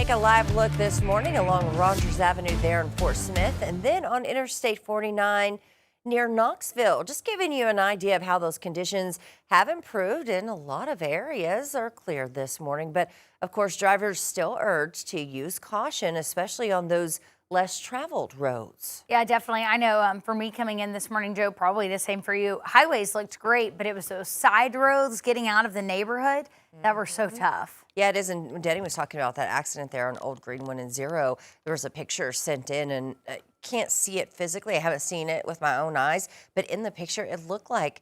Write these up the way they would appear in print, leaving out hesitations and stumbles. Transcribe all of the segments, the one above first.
take a live look this morning along Rogers Avenue there in Fort Smith and then on Interstate 49 near Knoxville. Just giving you an idea of how those conditions have improved and a lot of areas are cleared this morning. But of course, drivers still urged to use caution, especially on those less traveled roads. Yeah, definitely. I know for me coming in this morning, Joe, probably the same for you. Highways looked great, but it was those side roads getting out of the neighborhood that were so tough. Yeah, it is. And when Denny was talking about that accident there on Old Green 1 and 0, there was a picture sent in and can't see it physically. I haven't seen it with my own eyes, but in the picture, it looked like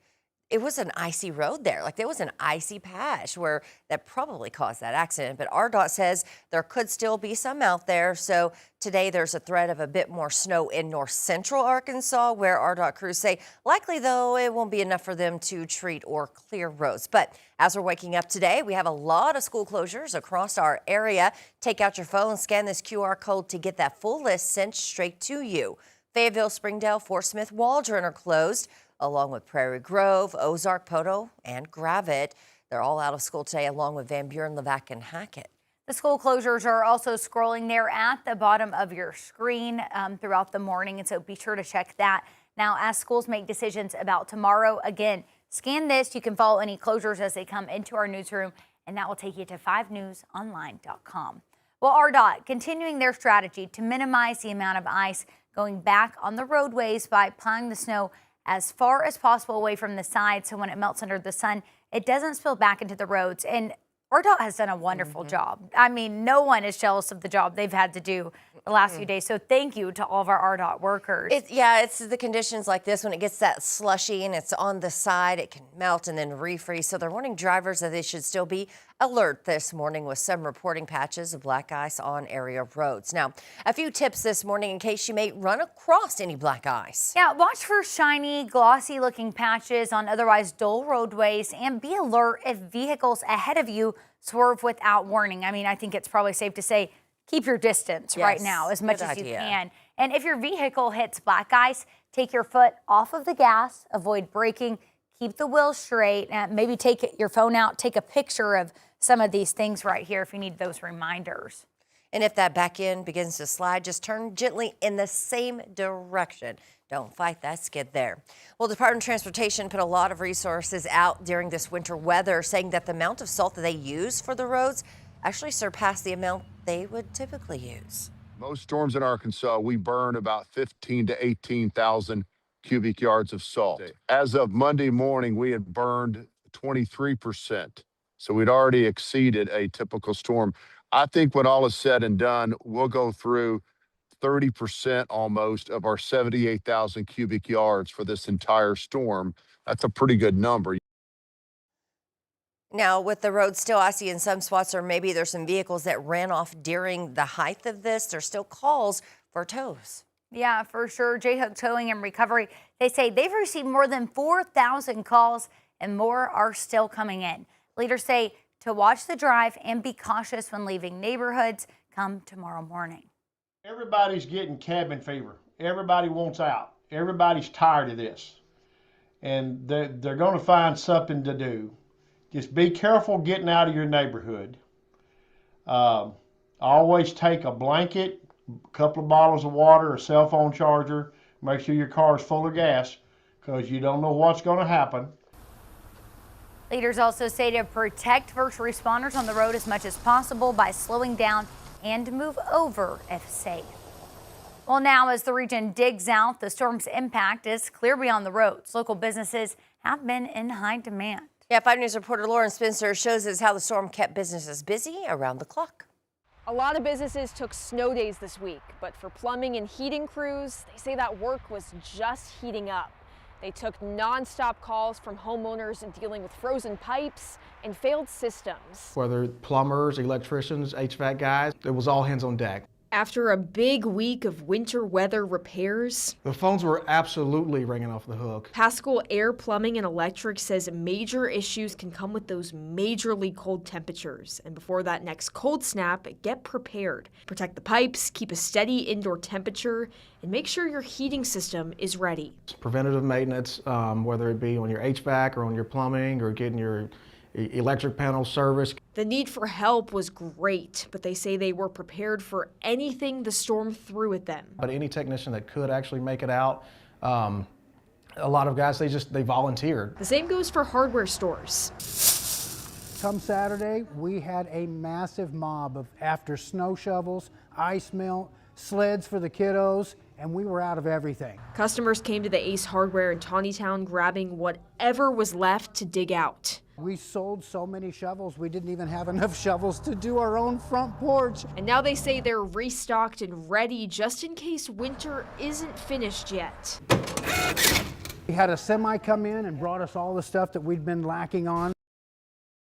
it was an icy road there. Like there was an icy patch where that probably caused that accident. But RDOT says there could still be some out there. So today there's a threat of a bit more snow in north central Arkansas, where RDOT crews say likely, though, it won't be enough for them to treat or clear roads. But as we're waking up today, we have a lot of school closures across our area. Take out your phone, scan this QR code to get that full list sent straight to you. Fayetteville, Springdale, Fort Smith, Waldron are closed, along with Prairie Grove, Ozark, Poto, and Gravette. They're all out of school today, along with Van Buren, Levack, and Hackett. The school closures are also scrolling there at the bottom of your screen throughout the morning, and so be sure to check that. Now, as schools make decisions about tomorrow, again, scan this. You can follow any closures as they come into our newsroom, and that will take you to 5newsonline.com. Well, RDOT continuing their strategy to minimize the amount of ice going back on the roadways by plowing the snow as far as possible away from the side, so when it melts under the sun, it doesn't spill back into the roads. And RDOT has done a wonderful job. I mean, no one is jealous of the job they've had to do the last few days. So thank you to all of our RDOT workers. It's the conditions like this when it gets that slushy and it's on the side, it can melt and then refreeze. So they're warning drivers that they should still be alert this morning, with some reporting patches of black ice on area roads. Now, a few tips this morning in case you may run across any black ice. Yeah, watch for shiny, glossy looking patches on otherwise dull roadways, and be alert if vehicles ahead of you swerve without warning. I mean, I think it's probably safe to say keep your distance right now as much as you can. And if your vehicle hits black ice, take your foot off of the gas, avoid braking, keep the wheel straight, and maybe take your phone out, take a picture of some of these things right here if you need those reminders. And if that back end begins to slide, just turn gently in the same direction. Don't fight that skid there. Well, the Department of Transportation put a lot of resources out during this winter weather, saying that the amount of salt that they use for the roads actually surpassed the amount they would typically use. Most storms in Arkansas, we burn about 15 to 18,000 cubic yards of salt. As of Monday morning, we had burned 23%. So we'd already exceeded a typical storm. I think when all is said and done, we'll go through 30% almost of our 78,000 cubic yards for this entire storm. That's a pretty good number. Now, with the road still icy in some spots, or maybe there's some vehicles that ran off during the height of this, there's still calls for tows. Yeah, for sure. J-Hook Towing and Recovery, they say they've received more than 4,000 calls and more are still coming in. Leaders say to watch the drive and be cautious when leaving neighborhoods come tomorrow morning. Everybody's getting cabin fever. Everybody wants out. Everybody's tired of this. And they're going to find something to do. Just be careful getting out of your neighborhood. Always take a blanket, a couple of bottles of water, a cell phone charger. Make sure your car is full of gas, because you don't know what's going to happen. Leaders also say to protect first responders on the road as much as possible by slowing down and move over if safe. Well, now as the region digs out, the storm's impact is clear beyond the roads. Local businesses have been in high demand. Yeah, 5 News reporter Lauren Spencer shows us how the storm kept businesses busy around the clock. A lot of businesses took snow days this week, but for plumbing and heating crews, they say that work was just heating up. They took nonstop calls from homeowners dealing with frozen pipes and failed systems. Whether plumbers, electricians, HVAC guys, it was all hands on deck. After a big week of winter weather repairs, The phones were absolutely ringing off the hook. Pascal Air Plumbing and Electric says major issues can come with those majorly cold temperatures. And before that next cold snap, get prepared. Protect the pipes, keep a steady indoor temperature, and make sure your heating system is ready. Preventative maintenance, whether it be on your HVAC or on your plumbing or getting your electric panel serviced. The need for help was great, but they say they were prepared for anything the storm threw at them. But any technician that could actually make it out, a lot of guys, they volunteered. The same goes for hardware stores. Come Saturday, we had a massive mob of after snow shovels, ice melt, sleds for the kiddos, and we were out of everything. Customers came to the Ace Hardware in Tawnytown grabbing whatever was left to dig out. We sold so many shovels, we didn't even have enough shovels to do our own front porch. And now they say they're restocked and ready just in case winter isn't finished yet. We had a semi come in and brought us all the stuff that we'd been lacking on.